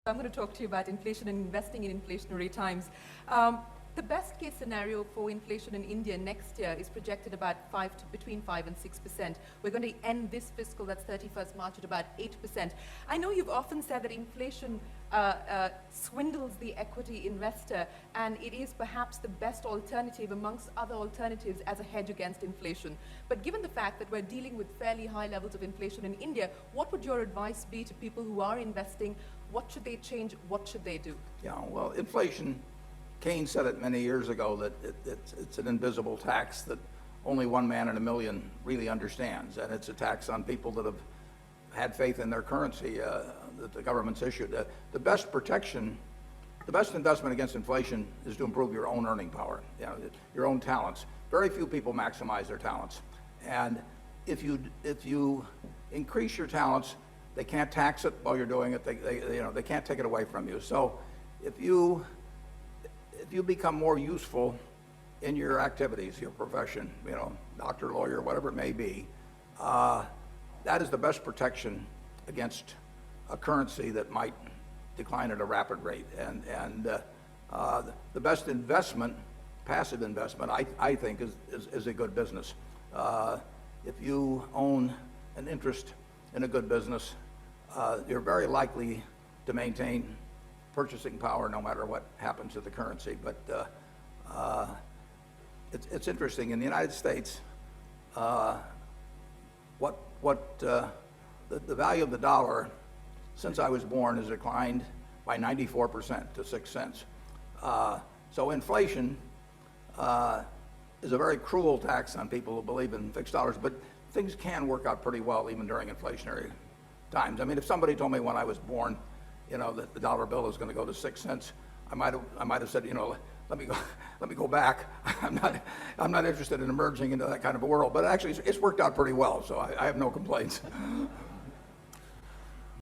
I'm going to talk to you about inflation and investing in inflationary times. The best case scenario for inflation in India next year is projected about between 5 and 6%. We're going to end this fiscal, that's 31st March, at about 8%. I know you've often said that inflation swindles the equity investor, and it is perhaps the best alternative amongst other alternatives as a hedge against inflation. But given the fact that we're dealing with fairly high levels of inflation in India, what would your advice be to people who are investing? What should they change? What should they do? Yeah, well, inflation, Keynes said it many years ago that it's an invisible tax that only one man in a million really understands, and it's a tax on people that have had faith in their currency that the government's issued. The best protection, the best investment against inflation is to improve your own earning power, your own talents. Very few people maximize their talents, and if you increase your talents, they can't tax it while you're doing it. They can't take it away from you. So if you become more useful in your activities, your profession, doctor, lawyer, whatever it may be, that is the best protection against a currency that might decline at a rapid rate. And the best investment, passive investment, I think, is a good business. If you own an interest in a good business, you're very likely to maintain purchasing power no matter what happens to the currency. But it's interesting. In the United States, the value of the dollar since I was born has declined by 94% to 6 cents. So inflation is a very cruel tax on people who believe in fixed dollars, but things can work out pretty well even during inflationary times. I mean, if somebody told me when I was born, that the dollar bill is going to go to 6 cents, I might have said, let me go back. I'm not interested in emerging into that kind of a world. But actually, it's worked out pretty well, so I have no complaints.